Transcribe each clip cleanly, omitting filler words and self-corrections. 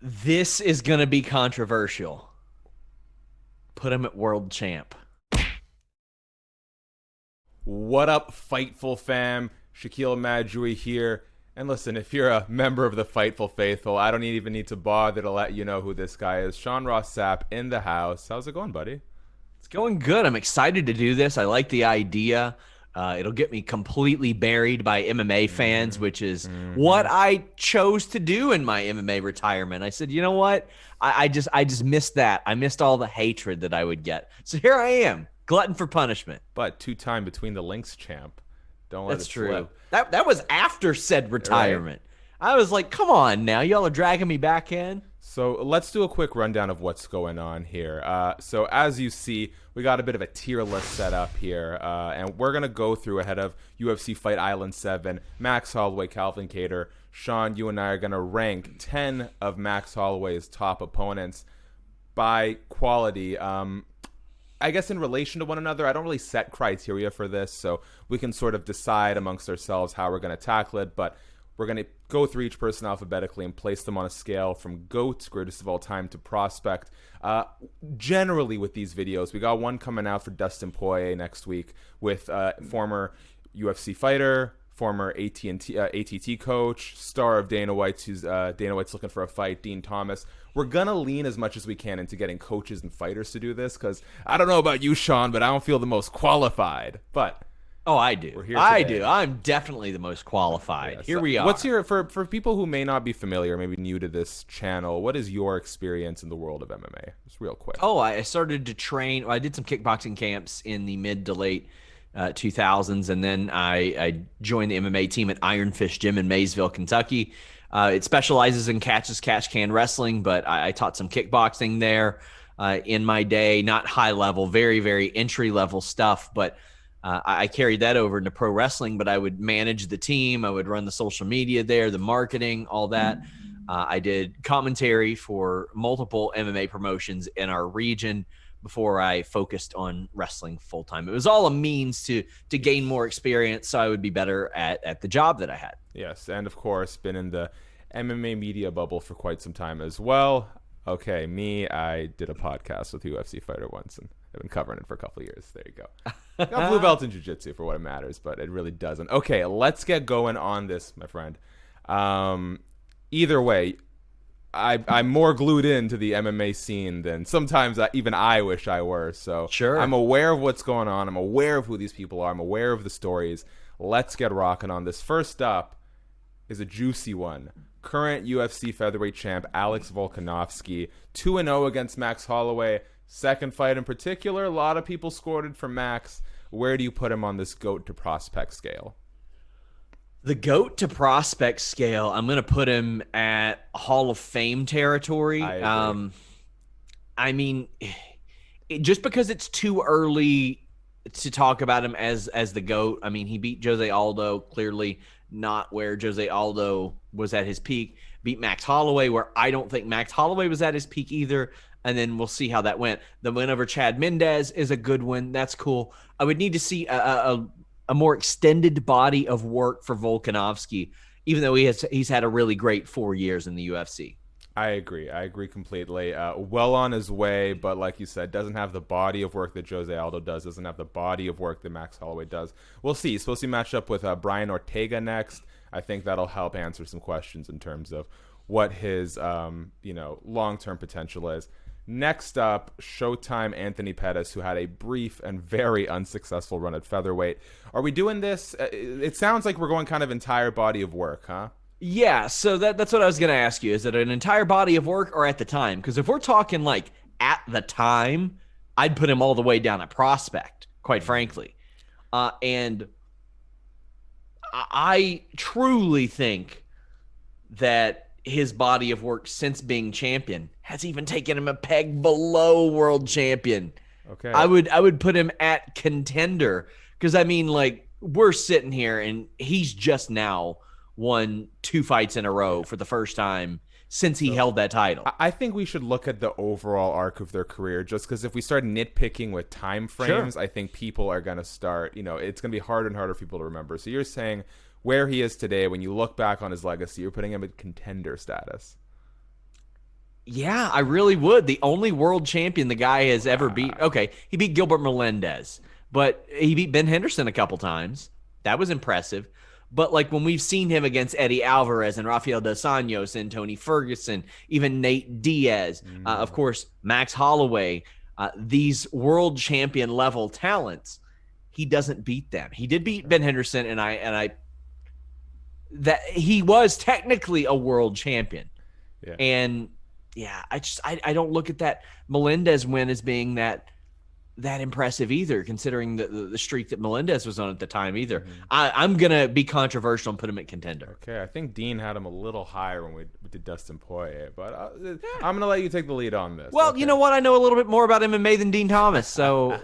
This is going to be controversial. Put him at world champ. What up, Fightful fam? Shaquille Majui here. And listen, if you're a member of the Fightful Faithful, I don't even need to bother to let you know who this guy is. Sean Ross Sapp in the house. How's it going, buddy? It's going good. I'm excited to do this. I like the idea. It'll get me completely buried by MMA fans, which is what I chose to do in my MMA retirement. I said, you know what? I just missed that. I missed all the hatred that I would get. So here I am, glutton for punishment. But two-time Between the Links champ. Don't let That's it true. slip. That was after said retirement. I was like, come on now, y'all are dragging me back in. So let's do a quick rundown of what's going on here. So as you see, we got a bit of a tier list set up here, and we're going to go through ahead of UFC Fight Island 7, Max Holloway, Calvin Kattar. Sean, you and I are going to rank 10 of Max Holloway's top opponents by quality. I guess in relation to one another, I don't really set criteria for this, so we can sort of decide amongst ourselves how we're going to tackle it, but we're going to go through each person alphabetically and place them on a scale from GOAT, greatest of all time, to prospect. Generally with these videos, we got one coming out for Dustin Poirier next week with former UFC fighter, former ATT coach, star of Dana White's, who's Dana White's looking for a fight, Dean Thomas. We're going to lean as much as we can into getting coaches and fighters to do this because I don't know about you, Sean, but I don't feel the most qualified. But Oh, I do. I do. I'm definitely the most qualified. yeah, Here so we are. what's your for people who may not be familiar, maybe new to this channel, what is your experience in the world of MMA? Just real quick. Oh, I started to train. I did some kickboxing camps in the mid to late 2000s, and then I joined the MMA team at Iron Fist Gym in Maysville, Kentucky. It specializes in catch can wrestling, but I taught some kickboxing there in my day. Not high level, very, very entry level stuff, but I carried that over into pro wrestling. But I would manage the team. I would run the social media there, the marketing, all that. I did commentary for multiple MMA promotions in our region before I focused on wrestling full time. It was all a means to gain more experience so I would be better at the job that I had. Yes, and of course, been in the MMA media bubble for quite some time as well. Okay, I did a podcast with UFC fighter once, and I've been covering it for a couple of years. There you go. Got blue belt in jiu-jitsu for what it matters, but it really doesn't. Okay, let's get going on this, my friend. Either way, I'm more glued into the MMA scene than sometimes even I wish I were. So Sure. I'm aware of what's going on. I'm aware of who these people are. I'm aware of the stories. Let's get rocking on this. First up is a juicy one. Current UFC featherweight champ Alex Volkanovski, 2-0 against Max Holloway. Second fight in particular, a lot of people scored it for Max. Where do you put him on this GOAT to prospect scale? The GOAT to prospect scale, I'm going to put him at Hall of Fame territory. I agree. I mean, just because it's too early to talk about him as the GOAT. I mean, he beat Jose Aldo, clearly not where Jose Aldo was at his peak. Beat Max Holloway, where I don't think Max Holloway was at his peak either. And then we'll see how that went. The win over Chad Mendez is a good one. That's cool. I would need to see a more extended body of work for Volkanovski, even though he's had a really great 4 years in the UFC. I agree completely. Well on his way, but like you said, doesn't have the body of work that Jose Aldo does, doesn't have the body of work that Max Holloway does. We'll see. He's supposed to match up with Brian Ortega next. I think that'll help answer some questions in terms of what his long-term potential is. Next up, Showtime Anthony Pettis, who had a brief and very unsuccessful run at featherweight. Are we doing this? It sounds like we're going kind of entire body of work, huh? Yeah, so that's what I was going to ask you. Is it an entire body of work or at the time? Because if we're talking like at the time, I'd put him all the way down at prospect, quite frankly. And I truly think that his body of work since being champion has even taken him a peg below world champion. Okay. I would put him at contender because, I mean, like, we're sitting here and he's just now won 2 fights in a row for the first time since he held that title. I think we should look at the overall arc of their career, just because if we start nitpicking with time frames, I think people are going to start, it's going to be harder and harder for people to remember. So you're saying where he is today, when you look back on his legacy, you're putting him at contender status. Yeah, I really would. The only world champion the guy has ever beat. Okay, he beat Gilbert Melendez, but he beat Ben Henderson a couple times. That was impressive. But like when we've seen him against Eddie Alvarez and Rafael dos Anjos and Tony Ferguson, even Nate Diaz, of course, Max Holloway, these world champion level talents, he doesn't beat them. He did beat Ben Henderson, and I that he was technically a world champion. Yeah. And yeah, I don't look at that Melendez win as being that impressive either, considering the streak that Melendez was on at the time either. I'm going to be controversial and put him at contender. Okay, I think Dean had him a little higher when we did Dustin Poirier, but I'm going to let you take the lead on this. Well, okay. You know what? I know a little bit more about MMA than Dean Thomas, so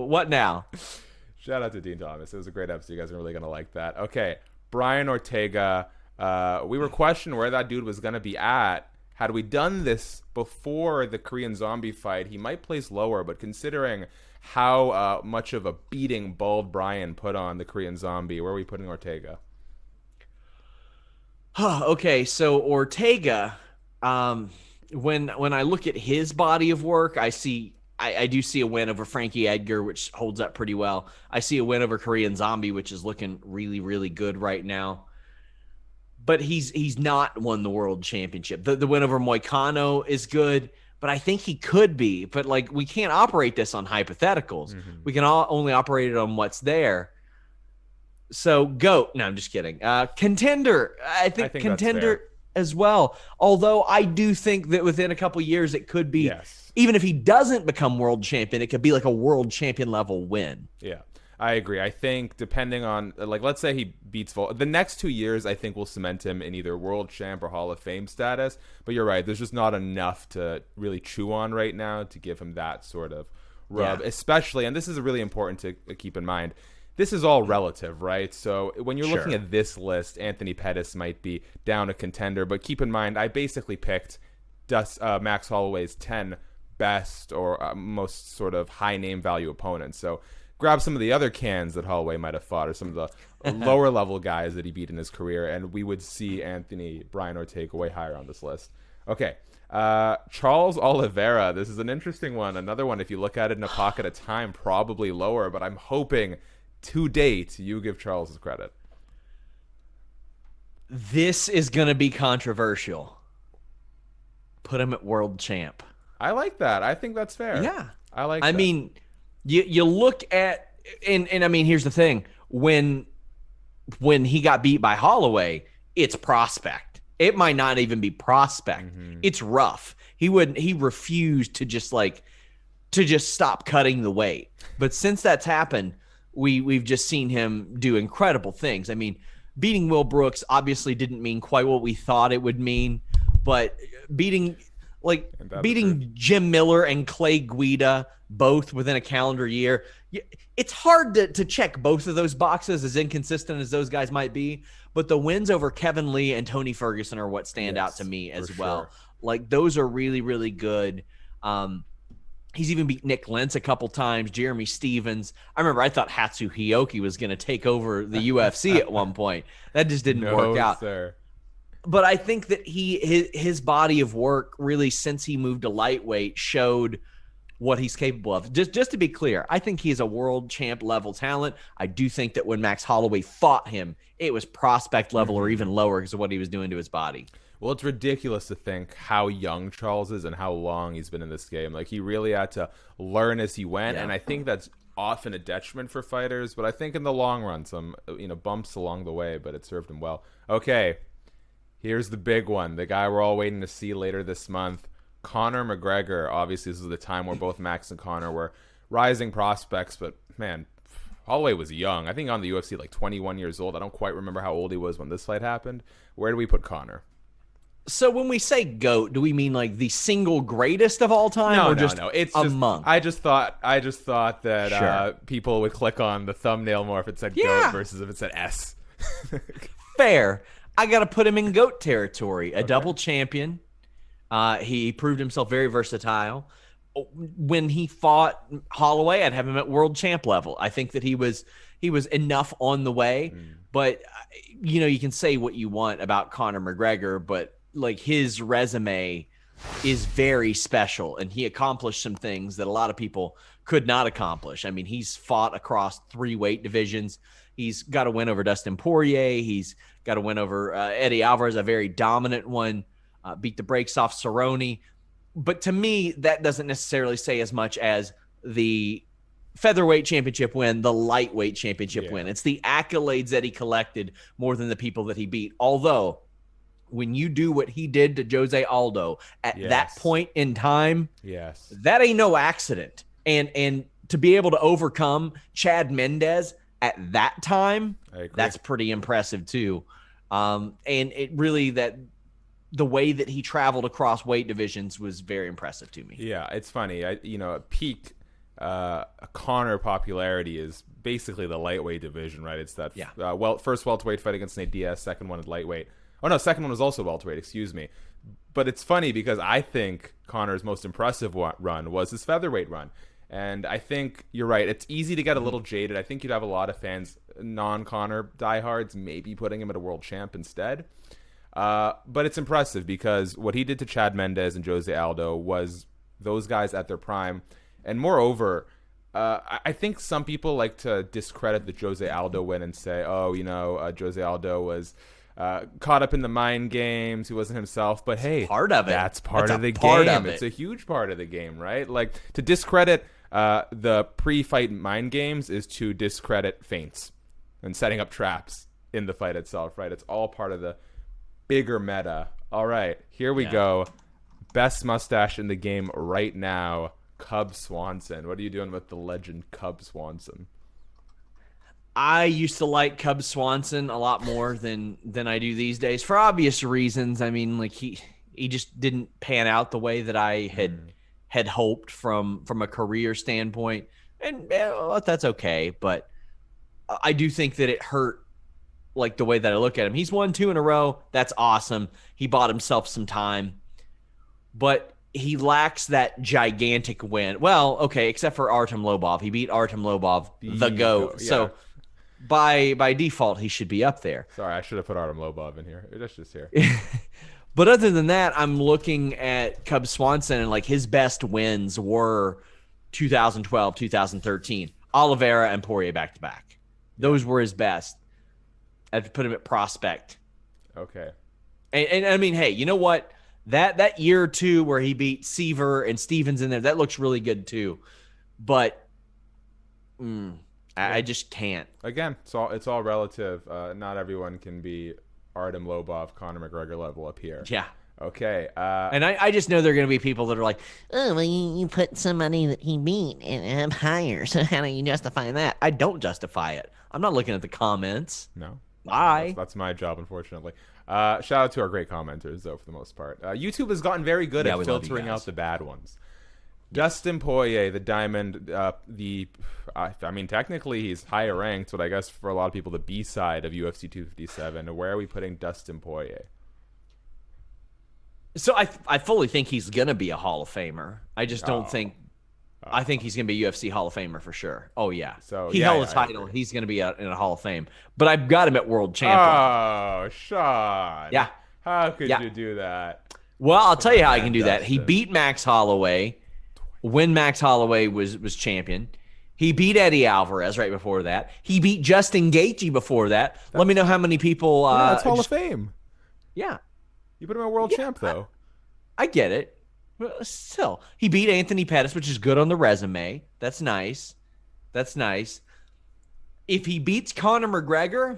what now? Shout out to Dean Thomas. It was a great episode. You guys are really going to like that. Okay, Brian Ortega. We were questioning where that dude was going to be at. Had we done this before the Korean Zombie fight, he might place lower, but considering how much of a beating Bald Brian put on the Korean Zombie, where are we putting Ortega? Okay, so Ortega, when I look at his body of work, I do see a win over Frankie Edgar, which holds up pretty well. I see a win over Korean Zombie, which is looking really, really good right now. But he's not won the world championship. The win over Moicano is good, but I think he could be. But like, we can't operate this on hypotheticals. We can only operate it on what's there. So GOAT. No, I'm just kidding. Contender. I think contender as well. Although I do think that within a couple years it could be. Yes. Even if he doesn't become world champion, it could be like a world champion level win. Yeah. I agree. I think depending on, like, let's say he beats the next 2 years, I think will cement him in either world champ or Hall of Fame status. But you're right. There's just not enough to really chew on right now to give him that sort of rub, especially, and this is really important to keep in mind. This is all relative, right? So when you're looking at this list, Anthony Pettis might be down a contender, but keep in mind, I basically picked Max Holloway's 10 best or most sort of high name value opponents. So grab some of the other cans that Holloway might have fought or some of the lower level guys that he beat in his career, and we would see Brian Ortega way higher on this list. Okay. Charles Oliveira. This is an interesting one. Another one, if you look at it in a pocket of time, probably lower, but I'm hoping to date you give Charles his credit. This is going to be controversial. Put him at world champ. I like that. I think that's fair. Yeah. I like that. I mean, you look at, and I mean, here's the thing. When he got beat by Holloway, it's prospect. It might not even be prospect. It's rough. He refused to just stop cutting the weight. But since that's happened, we've just seen him do incredible things. I mean, beating Will Brooks obviously didn't mean quite what we thought it would mean, but beating Jim Miller and Clay Guida both within a calendar year, it's hard to check both of those boxes, as inconsistent as those guys might be. But the wins over Kevin Lee and Tony Ferguson are what stand out to me as well. Sure. Like, those are really, really good. He's even beat Nick Lentz a couple times, Jeremy Stevens. I remember I thought Hatsu Hioki was going to take over the UFC at one point. That just didn't work out. Sir. But I think that his body of work really, since he moved to lightweight, showed what he's capable of. Just to be clear, I think he is a world champ level talent. I do think that when Max Holloway fought him, it was prospect level or even lower because of what he was doing to his body. Well, it's ridiculous to think how young Charles is and how long he's been in this game. Like, he really had to learn as he went, and I think that's often a detriment for fighters, but I think in the long run, some bumps along the way, but it served him well. Okay, here's the big one, the guy we're all waiting to see later this month, Conor McGregor. Obviously, this is the time where both Max and Conor were rising prospects, but man, Holloway was young. I think on the UFC, like 21 years old. I don't quite remember how old he was when this fight happened. Where do we put Conor? So when we say GOAT, do we mean like the single greatest of all time, or just It's among? I just thought that people would click on the thumbnail more if it said GOAT versus if it said S. Fair. I got to put him in GOAT territory. A double champion. He proved himself very versatile. When he fought Holloway, I'd have him at world champ level. I think that he was enough on the way. But you can say what you want about Conor McGregor, but like, his resume is very special, and he accomplished some things that a lot of people could not accomplish. I mean, he's fought across 3 weight divisions. He's got a win over Dustin Poirier. He's got a win over Eddie Alvarez, a very dominant one, beat the brakes off Cerrone. But to me, that doesn't necessarily say as much as the featherweight championship win, the lightweight championship win. It's the accolades that he collected more than the people that he beat. Although, when you do what he did to Jose Aldo at that point in time, that ain't no accident. And to be able to overcome Chad Mendez at that time, that's pretty impressive too. And it really, that the way that he traveled across weight divisions was very impressive to me. Yeah, it's funny. Peak Conor popularity is basically the lightweight division, right? It's that first welterweight fight against Nate Diaz, second one is lightweight. Oh no, second one was also welterweight, excuse me. But it's funny because I think Conor's most impressive run was his featherweight run. And I think you're right. It's easy to get a little jaded. I think you'd have a lot of fans, non-Conor diehards, maybe putting him at a world champ instead. But it's impressive because what he did to Chad Mendez and Jose Aldo was those guys at their prime. And moreover, I think some people like to discredit the Jose Aldo win and say, Jose Aldo was caught up in the mind games. He wasn't himself. But hey, part of it. That's part of the game. It's a huge part of the game, right? Like, to discredit the pre-fight mind games is to discredit feints and setting up traps in the fight itself, right? It's all part of the bigger meta. All right, here we go. Best mustache in the game right now, Cub Swanson. What are you doing with the legend Cub Swanson? I used to like Cub Swanson a lot more than I do these days for obvious reasons. I mean, like he just didn't pan out the way that I had hoped from a career standpoint, and that's okay. But I do think that it hurt, like the way that I look at him. He's won 2 in a row. That's awesome. He bought himself some time, but he lacks that gigantic win. Well, okay, except for Artem Lobov. He beat Artem Lobov, the GOAT. Yeah. So by default, he should be up there. Sorry, I should have put Artem Lobov in here. That's just here. But other than that, I'm looking at Cub Swanson, and like his best wins were 2012, 2013. Oliveira and Poirier back-to-back. Those were his best. I'd put him at prospect. Okay. And I mean, hey, you know what? That year or two where he beat Seaver and Stevens in there, that looks really good too. But I just can't. Again, it's all relative. Not everyone can be Artem Lobov, Conor McGregor level up here. Yeah. Okay. And I just know there are going to be people that are like, oh, well, you put somebody that he beat and I'm higher, so how do you justify that? I don't justify it. I'm not looking at the comments. No. Bye. That's my job, unfortunately. Shout out to our great commenters, though, for the most part. YouTube has gotten very good at filtering out the bad ones. Dustin Poirier, the Diamond, I mean, technically he's higher ranked, but I guess for a lot of people, the B-side of UFC 257. Where are we putting Dustin Poirier? So I fully think he's going to be a Hall of Famer. I just don't think I think he's going to be a UFC Hall of Famer for sure. Oh, yeah. So he held a title. He's going to be in a Hall of Fame. But I've got him at world champion. Oh, Sean. Yeah. How could you do that? Well, I'll tell you how I can do that. He beat Max Holloway when Max Holloway was champion. He beat Eddie Alvarez right before that. He beat Justin Gaethje before that. Let me know how many people... that's Hall of Fame. Yeah. You put him at world champ, though. I get it. Still, he beat Anthony Pettis, which is good on the resume. That's nice. If he beats Conor McGregor,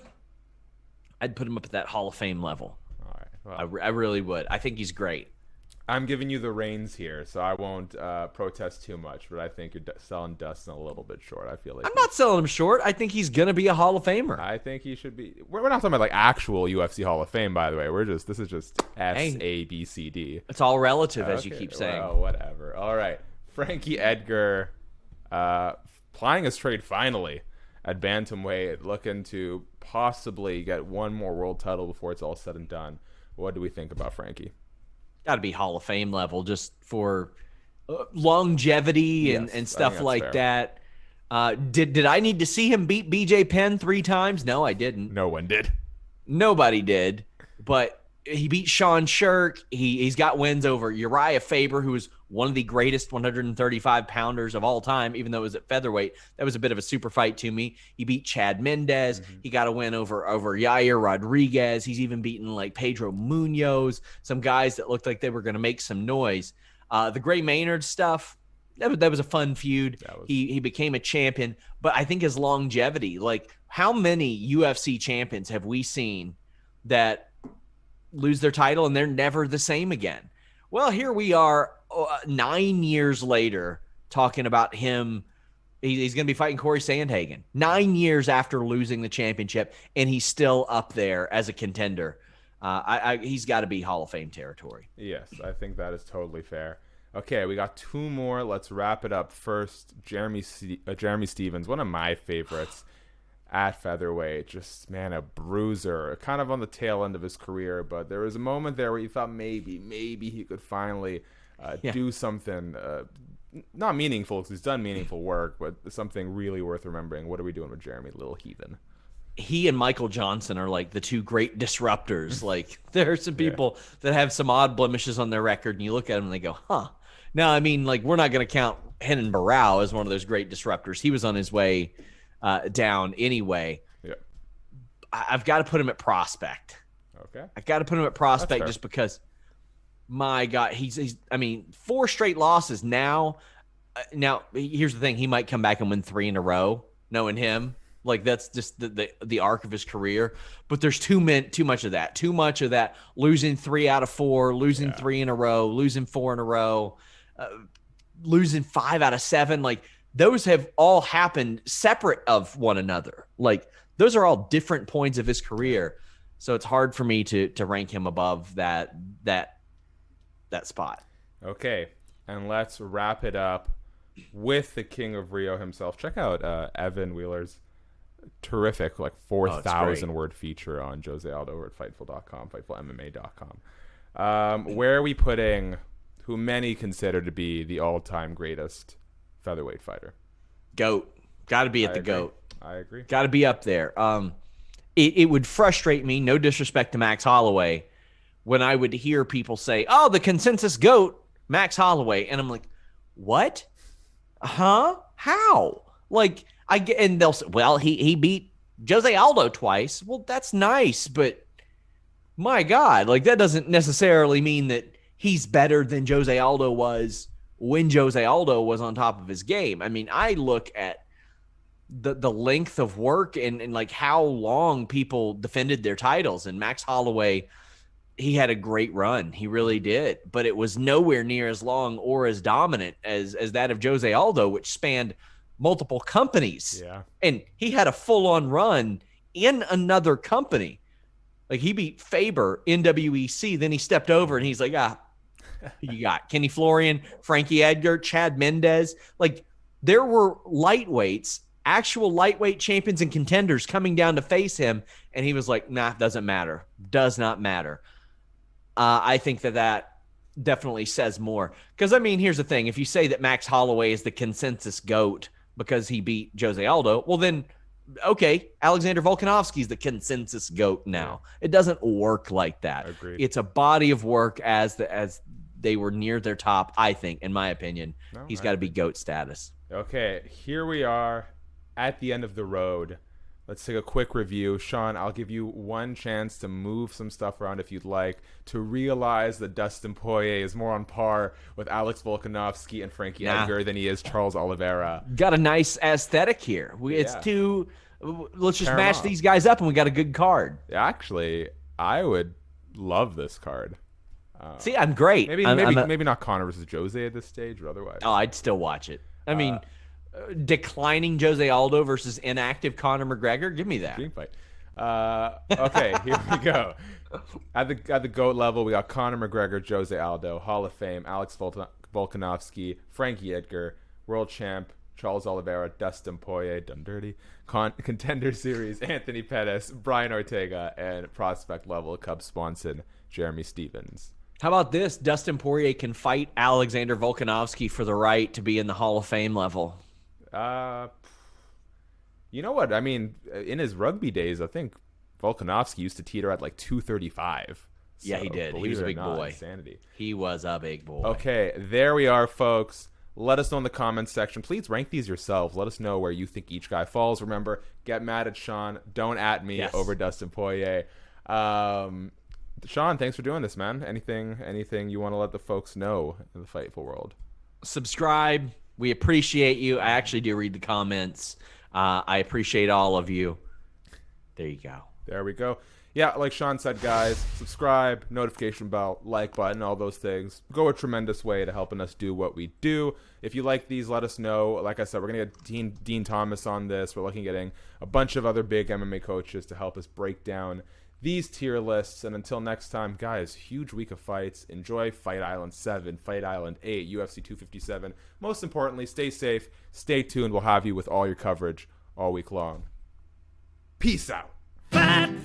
I'd put him up at that Hall of Fame level. All right. Well, I really would. I think he's great. I'm giving you the reins here, so I won't protest too much, but I think you're selling Dustin a little bit short. I feel like I'm not selling him short. I think he's going to be a Hall of Famer. I think he should be. We're not talking about like actual UFC Hall of Fame, by the way. This is just SABCD. It's all relative, as you keep saying. Well, whatever. All right. Frankie Edgar plying his trade finally at bantamweight, looking to possibly get one more world title before it's all said and done. What do we think about Frankie? Got to be Hall of Fame level just for longevity and stuff like that. Did I need to see him beat BJ Penn 3 times? No, I didn't. No one did. Nobody did. But he beat Sean Shirk. He's got wins over Uriah Faber, who is one of the greatest 135 pounders of all time, even though it was at featherweight. That was a bit of a super fight to me. He beat Chad Mendez. He got a win over Yair Rodriguez. He's even beaten like Pedro Munoz, some guys that looked like they were going to make some noise. The Gray Maynard stuff, that was a fun feud. He became a champion, but I think his longevity, like how many UFC champions have we seen that lose their title and they're never the same again? Well, here we are 9 years later talking about him. He's going to be fighting Corey Sandhagen 9 years after losing the championship, and he's still up there as a contender. He's got to be Hall of Fame territory. Yes, I think that is totally fair. Okay, we got two more. Let's wrap it up. First, Jeremy Stephens, one of my favorites at featherweight. Just, man, a bruiser, kind of on the tail end of his career. But there was a moment there where you thought maybe he could finally do something not meaningful, because he's done meaningful work, but something really worth remembering. What are we doing with Jeremy, little heathen? He and Michael Johnson are like the two great disruptors. Like, there are some people that have some odd blemishes on their record, and you look at them and they go, huh. Now, I mean, like, we're not going to count Renan Barão as one of those great disruptors. He was on his way down anyway. Yeah. I've got to put him at prospect. Okay. I've got to put him at prospect just because, my God, he's 4 straight losses now. Now, here's the thing. He might come back and win 3 in a row, knowing him. Like, that's just the arc of his career. But there's too much of that. Too much of that losing 3 out of 4, losing 3 in a row, losing 4 in a row, losing 5 out of 7. Like, those have all happened separate of one another. Like, those are all different points of his career. So it's hard for me to rank him above that spot. Okay, and let's wrap it up with the King of Rio himself. Check out Evan Wheeler's terrific, like 4,000 word feature on Jose Aldo over at Fightful.com, FightfulMMA.com. Where are we putting who many consider to be the all-time greatest featherweight fighter? GOAT. Got to be at the GOAT. I agree. Got to be up there. It would frustrate me, no disrespect to Max Holloway, when I would hear people say, oh, the consensus GOAT, Max Holloway. And I'm like, what? Huh? How? Like, and they'll say, well, he beat Jose Aldo twice. Well, that's nice, but my God, like, that doesn't necessarily mean that he's better than Jose Aldo was when Jose Aldo was on top of his game. I mean, I look at the length of work and like how long people defended their titles, and Max Holloway, he had a great run. He really did, but it was nowhere near as long or as dominant as that of Jose Aldo, which spanned multiple companies. Yeah. And he had a full-on run in another company. Like, he beat Faber in WEC, then he stepped over and he's like, you got Kenny Florian, Frankie Edgar, Chad Mendez. Like, there were lightweights, actual lightweight champions and contenders coming down to face him, and he was like, nah, doesn't matter. Does not matter. I think that definitely says more. Because, I mean, here's the thing. If you say that Max Holloway is the consensus GOAT because he beat Jose Aldo, well then, okay, Alexander Volkanovski is the consensus GOAT now. It doesn't work like that. Agreed. It's a body of work as they were near their top, I think, in my opinion. No, he's got to be GOAT status. Okay, here we are at the end of the road. Let's take a quick review. Sean, I'll give you one chance to move some stuff around if you'd like, to realize that Dustin Poirier is more on par with Alex Volkanovski and Frankie Edgar than he is Charles Oliveira. Got a nice aesthetic here. It's too... Let's just match these guys up and we got a good card. Actually, I would love this card. See, I'm great. Maybe not Conor versus Jose at this stage, but otherwise. Oh, I'd still watch it. I mean... declining Jose Aldo versus inactive Conor McGregor. Give me that. Dream fight. Okay, here we go. At the GOAT level, we got Conor McGregor, Jose Aldo, Hall of Fame, Alex Volkanovski, Frankie Edgar, World Champ, Charles Oliveira, Dustin Poirier, done dirty, Contender Series, Anthony Pettis, Brian Ortega, and prospect level, Cub Swanson, Jeremy Stephens. How about this? Dustin Poirier can fight Alexander Volkanovski for the right to be in the Hall of Fame level. You know what? I mean, in his rugby days, I think Volkanovski used to teeter at like 235. Yeah, he did. He was a big boy. Insanity. He was a big boy. Okay, there we are, folks. Let us know in the comments section. Please rank these yourselves. Let us know where you think each guy falls. Remember, get mad at Sean. Don't at me over Dustin Poirier. Sean, thanks for doing this, man. Anything you want to let the folks know in the Fightful world? Subscribe. We appreciate you. I actually do read the comments. I appreciate all of you. There you go. There we go. Yeah, like Sean said, guys, subscribe, notification bell, like button, all those things. Go a tremendous way to helping us do what we do. If you like these, let us know. Like I said, we're going to get Dean Thomas on this. We're looking at getting a bunch of other big MMA coaches to help us break down these tier lists. And until next time, guys, huge week of fights. Enjoy Fight Island 7, Fight Island 8, UFC 257. Most importantly, stay safe, stay tuned. We'll have you with all your coverage all week long. Peace out. Fight